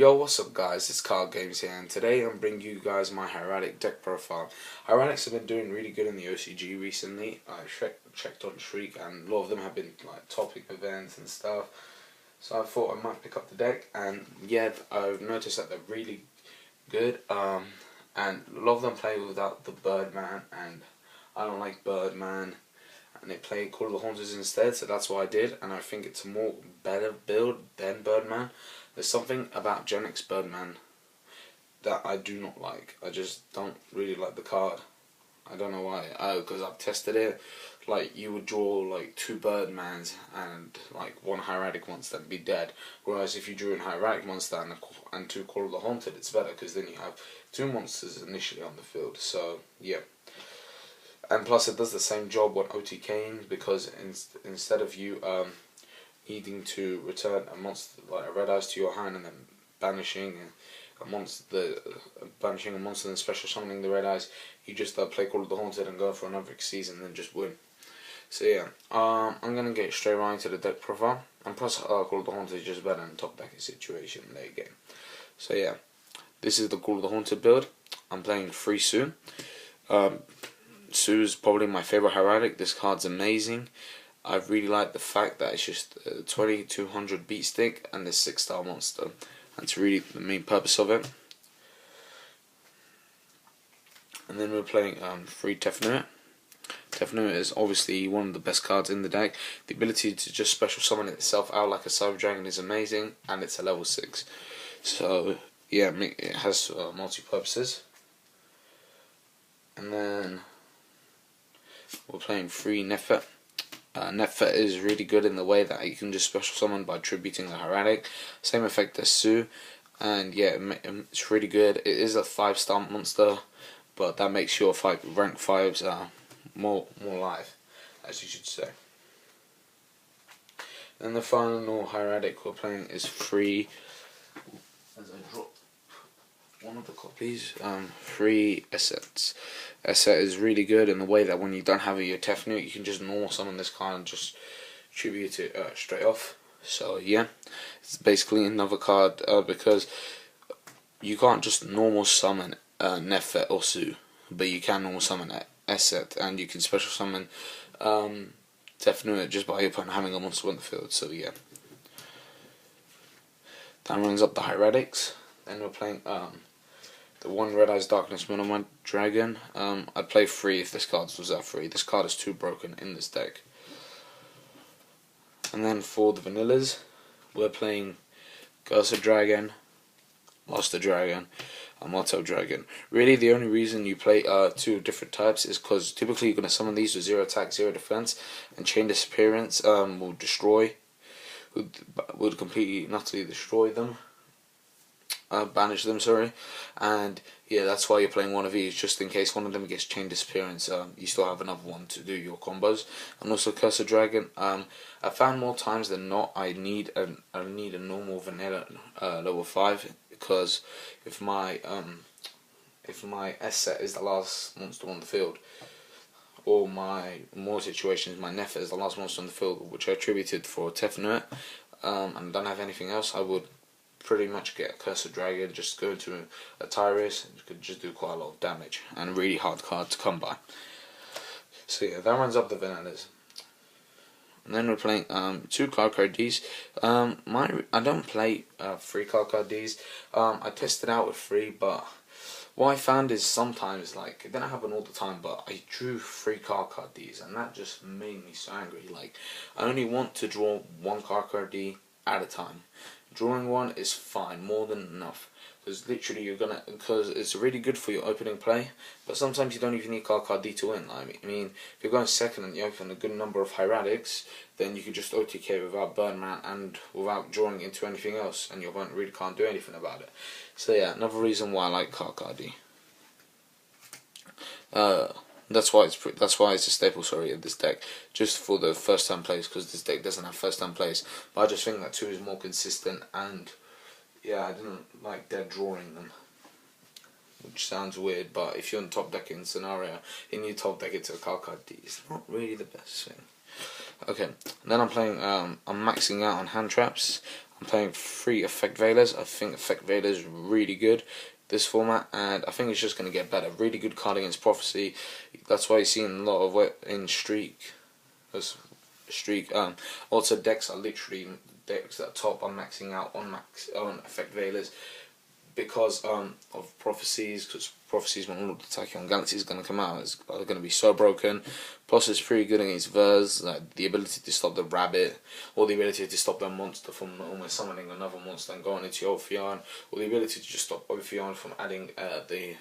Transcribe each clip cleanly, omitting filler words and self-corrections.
Yo, what's up guys, it's Card Games here, and today I'm bringing you guys my Hieratic deck profile. Hieratics have been doing really good in the OCG recently. I checked on Shriek and a lot of them have been like topic events and stuff. So I thought I might pick up the deck, and yeah, I've noticed that they're really good. And a lot of them play without the Birdman, and I don't like Birdman. And they play Call of the Haunters instead, so that's what I did, and I think it's a more better build than Birdman. There's something about Genix Birdman that I do not like. I just don't really like the card. I don't know why. Because I've tested it. Like, you would draw like 2 Birdmans and like 1 Hieratic monster and be dead. Whereas if you drew an Hieratic monster and 2 Call of the Haunted, it's better because then you have 2 monsters initially on the field. So yeah. And plus it does the same job when OTKing, because instead of you needing to return a monster like a red eyes to your hand and then banishing a monster, and special summoning the red eyes, you just play Call of the Haunted and go for another season and then just win. So yeah, I'm gonna get straight right into the deck profile, and plus Call of the Haunted is just better in top decking situation late game. So yeah, this is the Call of the Haunted build. I'm playing 3 Sue. Sue is probably my favourite Hieratic. This card's amazing. I really like the fact that it's just 2200 beat stick and this 6-star monster. That's really the main purpose of it. And then we're playing 3 Tefnuit. Tefnuit is obviously one of the best cards in the deck. The ability to just special summon itself out like a Cyber Dragon is amazing, and it's a level 6. So yeah, it has multi-purposes. And then we're playing 3 Nefet. Nefet is really good in the way that you can just special summon by tributing the Hieratic. Same effect as Sue, and yeah, it's really good. It is a 5-star monster, but that makes your rank 5s more live, as you should say. And the final Hieratic we're playing is 3. As I drop one of the copies, 3 Assets. Asset is really good in the way that when you don't have your Tefnuit, you can just normal summon this card and just tribute it straight off. So yeah, it's basically another card because you can't just normal summon Nefet or Sue, but you can normal summon Asset, and you can special summon Tefnuit just by your opponent having a monster on the field. So yeah, that runs up the Hieratics. Then we're playing the 1 Red Eyes Darkness Monomite Dragon. I'd play 3 if this card was at 3. This card is too broken in this deck. And then for the vanillas, we're playing Cursor Dragon, Master Dragon, and Martel Dragon. Really, the only reason you play 2 different types is because typically you're going to summon these with 0 attack, 0 defense, and Chain Disappearance will would completely and utterly destroy them. Banish them, sorry. And yeah, that's why you're playing one of these, just in case one of them gets Chain Disappearance, you still have another one to do your combos. And also Cursor Dragon, I found more times than not I need a normal vanilla level 5, because if my S set is the last monster on the field, or more situations my Nefet is the last monster on the field, which I attributed for Tefnuit, and don't have anything else, I would pretty much get a Cursor Dragon, just go into a Tyrus, and you could just do quite a lot of damage, and a really hard card to come by. So yeah, that runs up the vanillas. And then we're playing 2 card Ds. I don't play 3 card Ds. I tested out with 3, but what I found is sometimes, like, it didn't happen all the time, but I drew 3 card Ds, and that just made me so angry. Like, I only want to draw 1 card D at a time. Drawing 1 is fine, more than enough, because literally because it's really good for your opening play, but sometimes you don't even need card D to win. I mean, if you're going second and you open a good number of Hieratics, then you can just OTK without Birdman and without drawing into anything else, and your opponent really can't do anything about it. So yeah, another reason why I like card D. That's why it's a staple, of this deck, just for the first time plays, because this deck doesn't have first time plays. But I just think that 2 is more consistent, and yeah, I didn't like dead drawing them, which sounds weird, but if you're in top decking scenario, in your top deck it's a card D, it's not really the best thing. Okay, and then I'm playing, I'm maxing out on hand traps. I'm playing 3 Effect Veilers. I think Effect Veiler is really good this format, and I think it's just going to get better. Really good card against Prophecy. That's why you're seeing a lot of it in Streak. Also decks are literally decks that top are maxing out on Effect Veilers because of Prophecies, because Prophecies when all the Tachyon Galaxy is going to come out is going to be so broken. Plus it's pretty good against Verse, like the ability to stop the rabbit, or the ability to stop the monster from almost summoning another monster and going into your Ophion, or the ability to just stop Ophion from adding the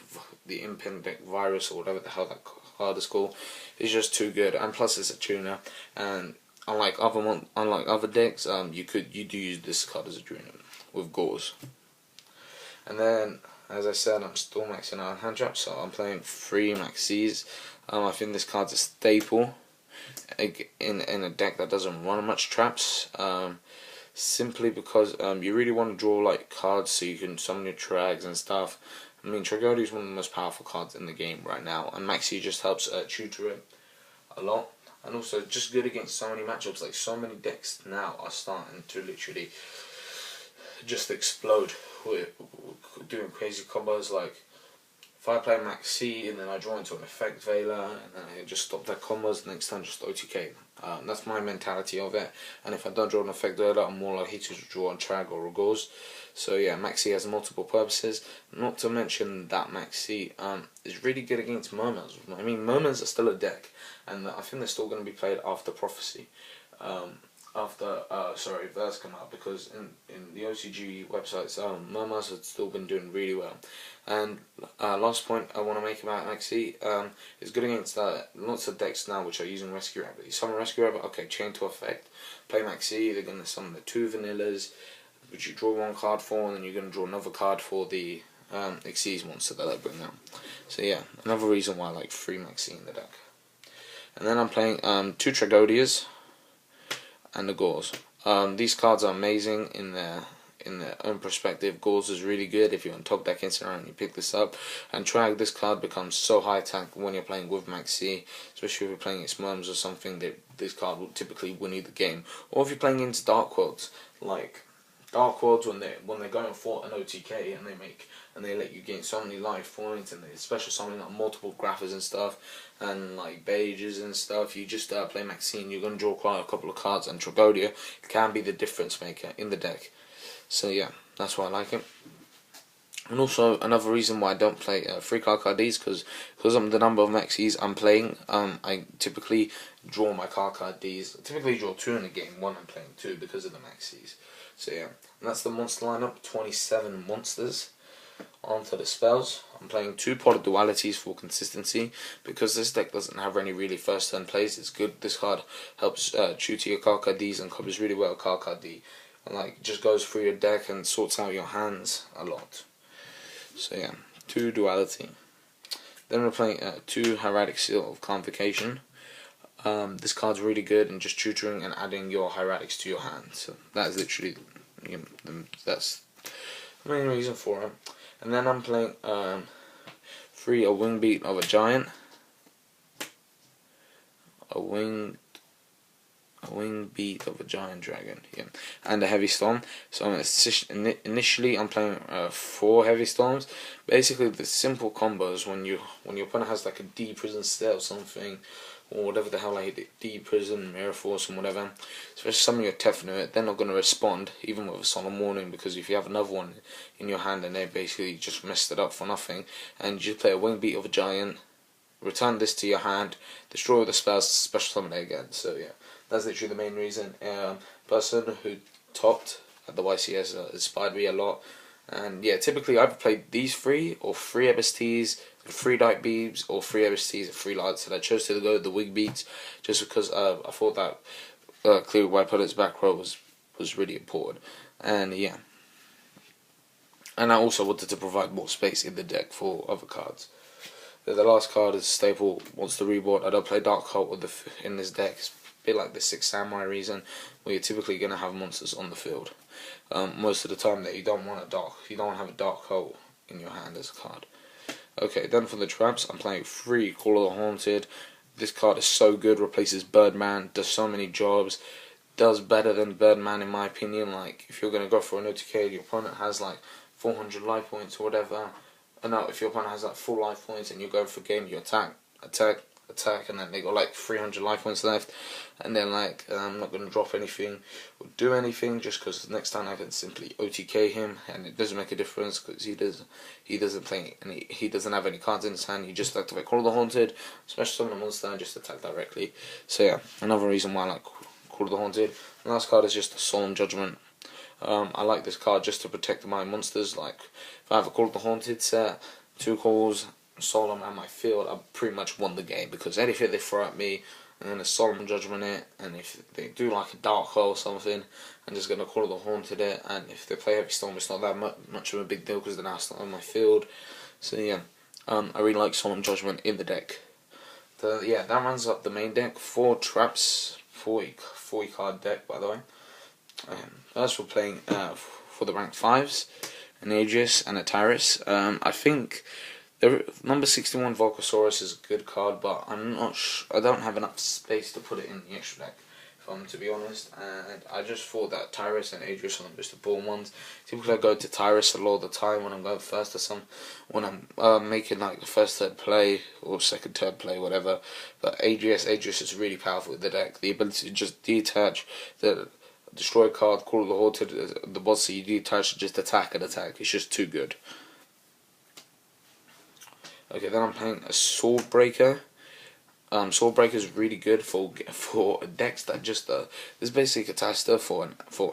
Impending Virus or whatever the hell that card is called. It's just too good, and plus it's a tuner, and unlike other decks, you do use this card as a tuner with Gauze. And then, as I said, I'm still maxing out hand traps, so I'm playing 3 Maxis. I think this card's a staple in a deck that doesn't run much traps. Simply because you really want to draw like cards so you can summon your Trags and stuff. I mean, Tragodia is one of the most powerful cards in the game right now, and Maxi just helps tutor it a lot. And also, just good against so many matchups. Like, so many decks now are starting to literally just explode. We're doing crazy combos like if I play Maxi and then I draw into an Effect Veiler and then I just stop their combos, next time just OTK. That's my mentality of it. And if I don't draw an Effect Veiler, I'm more likely to draw a Trag or a Gauze. So yeah, Maxi has multiple purposes. Not to mention that Maxi is really good against Moments. I mean, Moments are still a deck, and I think they're still going to be played after Prophecy. Verse come out, because in the OCG websites, Murmurs have still been doing really well. And last point I want to make about Maxi is good against lots of decks now which are using Rescue Rabbit. You summon Rescue Rabbit, okay, chain to effect, play Maxi, they're going to summon the 2 vanillas, which you draw 1 card for, and then you're going to draw another card for the Xyz monster that I bring out. So yeah, another reason why I like 3 Maxi in the deck. And then I'm playing 2 Tragodias and the Gauze. These cards are amazing in their own perspective. Gauze is really good if you're on top deck instant round and you pick this up. And Trag, this card becomes so high attack when you're playing with Maxi, especially if you're playing against Mums or something, that this card will typically win you the game. Or if you're playing into Dark Worlds, like Dark Worlds when they're going for an OTK and they let you gain so many life points, and they special summon like multiple Graphers and stuff, and like Beiges and stuff. You just play Maxine, you're going to draw quite a couple of cards, and Tragodia can be the difference maker in the deck. So yeah, that's why I like it. And also another reason why I don't play 3 card Ds, because of the number of Maxis I'm playing, I typically draw my card Ds. I typically draw 2 in a game, 1 I'm playing 2 because of the Maxis. So yeah, and that's the monster lineup, 27 monsters. On to the spells. I'm playing 2 Pot Dualities for consistency, because this deck doesn't have any really first turn plays. It's good. This card helps tutor your card Ds and covers really well card D. And like just goes through your deck and sorts out your hands a lot. So yeah, 2 Duality. Then we're playing 2 Hieratic Seal of Convocation. This card's really good in just tutoring and adding your Hieratics to your hand. So that's literally, that's the main reason for it. And then I'm playing 3 A Wing Beat of a Giant, a wing beat of a giant dragon, yeah, and a heavy storm. So initially I'm playing 4 heavy storms. Basically, the simple combos when your opponent has like a D prison stay or something, or whatever the hell, like D prison, Mirror Force, and whatever. Especially some of your Tefnut, they're not going to respond even with a Solemn Warning, because if you have another one in your hand and they basically just messed it up for nothing, and you just play a Wing Beat of a Giant, return this to your hand, destroy all the spells, special summon it again. So yeah, that's literally the main reason. Person who topped at the YCS inspired me a lot. And yeah, typically I've played these 3 or 3 MSTs, 3 Light Beams, or 3 MSTs and 3 Lights, and I chose to go with the Wing Beats just because I thought that clearing my opponent's back row was really important. And yeah, and I also wanted to provide more space in the deck for other cards. The last card is staple Monster Reborn. I don't play Dark Cult in this deck. It's a bit like the 6 Samurai reason, where you're typically going to have monsters on the field. Most of the time that you don't want to have a Dark Cult in your hand as a card. Okay, then for the traps, I'm playing 3 Call of the Haunted. This card is so good, replaces Birdman, does so many jobs. does better than Birdman in my opinion. Like if you're gonna go for an OTK, your opponent has like 400 life points or whatever. No, if your opponent has like full life points and you go for game, you attack, and then they got like 300 life points left, and then like I'm not gonna drop anything or do anything just because next time I can simply OTK him, and it doesn't make a difference because he doesn't play and he doesn't have any cards in his hand. He just activate Call of the Haunted, special summon a monster, and just attack directly. So yeah, another reason why I like Call of the Haunted. The last card is just a Solemn Judgment. I like this card just to protect my monsters. Like if I have a Call of the Haunted set, 2 calls, Solemn and my field, I've pretty much won the game because anything they throw at me, and then a Solemn Judgment it, and if they do like a Dark Hole or something, I'm just gonna Call of the Haunted it, and if they play Heavy Storm, it's not that much of a big deal because they're now still on my field. So yeah, I really like Solemn Judgment in the deck. Yeah, that runs up the main deck. 4 traps, 40 card deck by the way. First we're playing for the rank 5s, an Aegis and a Tyrus. I think the number 61 Volcasaurus is a good card, but I'm not I don't have enough space to put it in the extra deck, if I'm to be honest, and I just thought that Tyrus and Aegis are the most important ones. Typically I go to Tyrus a lot of the time when I'm going first or when I'm making like the first, third play or second, third play, whatever. But Aegis is really powerful with the deck. The ability to just detach the destroy card, Call of the Haunted, the boss that you detach, just attack and attack. It's just too good. Okay, then I'm playing a Swordbreaker. Swordbreaker is really good for decks that just this is basically a catastar for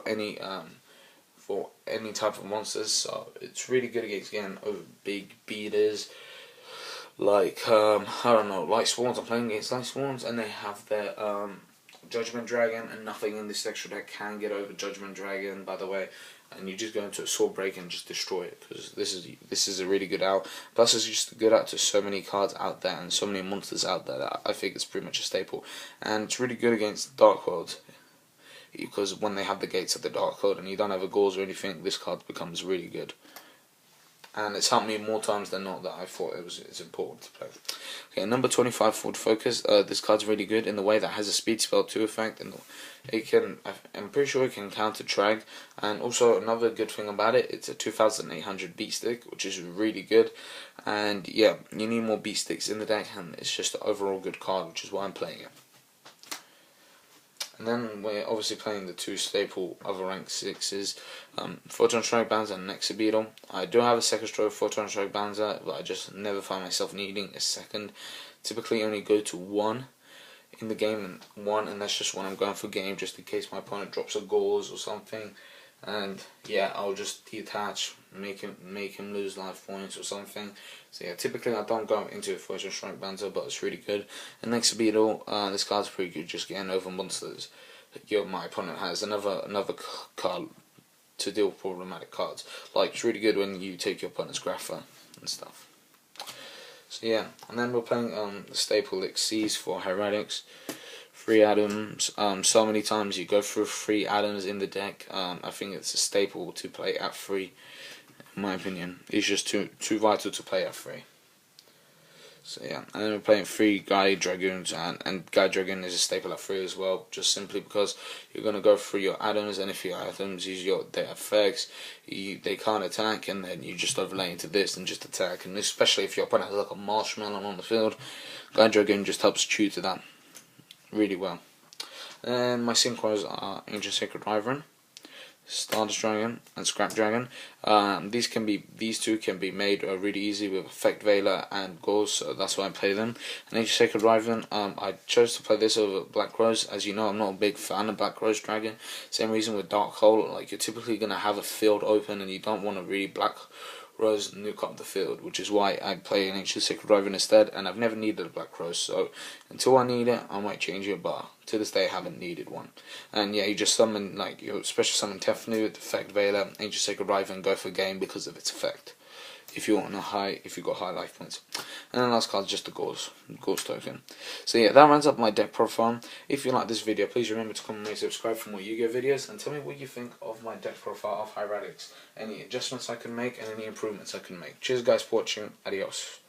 any type of monsters. So it's really good against getting over big beaters. Like I don't know, Light Swans. I'm playing against Light Swans, and they have their Judgment Dragon, and nothing in this extra deck can get over Judgment Dragon, by the way. And you just go into a Swordbreaker and just destroy it, because this is a really good out. Plus it's just a good out to so many cards out there and so many monsters out there that I think it's pretty much a staple. And it's really good against Dark World, because when they have the gates of the Dark World and you don't have a Gauze or anything, this card becomes really good. And it's helped me more times than not that I thought it's important to play. Okay, number 25 Forward Focus. This card's really good in the way that it has a speed spell 2 effect, and I'm pretty sure it can counter Trag. And also another good thing about it, it's a 2800 beat stick, which is really good. And yeah, you need more beat sticks in the deck, and it's just an overall good card, which is why I'm playing it. And then we're obviously playing the 2 staple other rank 6s, Photon Strike Banzer and Nexa Beetle. I do have a second stroke Photon Strike Banzer, but I just never find myself needing a second. Typically only go to 1 in the game, and that's just when I'm going for game, just in case my opponent drops a Gauze or something. And yeah, I'll just detach, make him lose life points or something. So yeah, typically I don't go into Photon Strike Banzer, but it's really good. And Nexa Beetle, this card's pretty good, just getting over monsters that my opponent has. Another card to deal with problematic cards. Like, it's really good when you take your opponent's Grapha and stuff. So yeah, and then we're playing the staple Xyz for Hieratics. 3 atoms. So many times you go through 3 atoms in the deck. I think it's a staple to play at 3. In my opinion, it's just too vital to play at 3. So yeah, and then we're playing 3 Guide Dragoons, and Guide Dragoon is a staple at 3 as well, just simply because you're going to go through your atoms, and if your atoms use their effects, they can't attack, and then you just overlay into this and just attack. And especially if your opponent has like a marshmallow on the field, Guide Dragoon just helps chew to that really well. And my synchros are Ancient Sacred Wyvern, Stardust Dragon, and Scrap Dragon. These 2 can be made really easy with Effect Veiler and Gauze, so that's why I play them. And Ancient Sacred Wyvern, I chose to play this over Black Rose. As you know, I'm not a big fan of Black Rose Dragon. Same reason with Dark Hole, like you're typically going to have a field open and you don't want to really Black Rose nuke up the field, which is why I play an Ancient Sacred Wyvern instead, and I've never needed a Black Rose, so until I need it, I might change it, but to this day I haven't needed one. And yeah, you just summon, like, you special summon Tefnu, Effect Veiler, Ancient Sacred Wyvern, and go for game because of its effect. If you got high life points. And then last card is just the Gauze token. So yeah, that rounds up my deck profile. If you like this video, please remember to comment and subscribe for more Yu-Gi-Oh videos, and tell me what you think of my deck profile of Hieratics. Any adjustments I can make and any improvements I can make. Cheers guys for watching. Adios.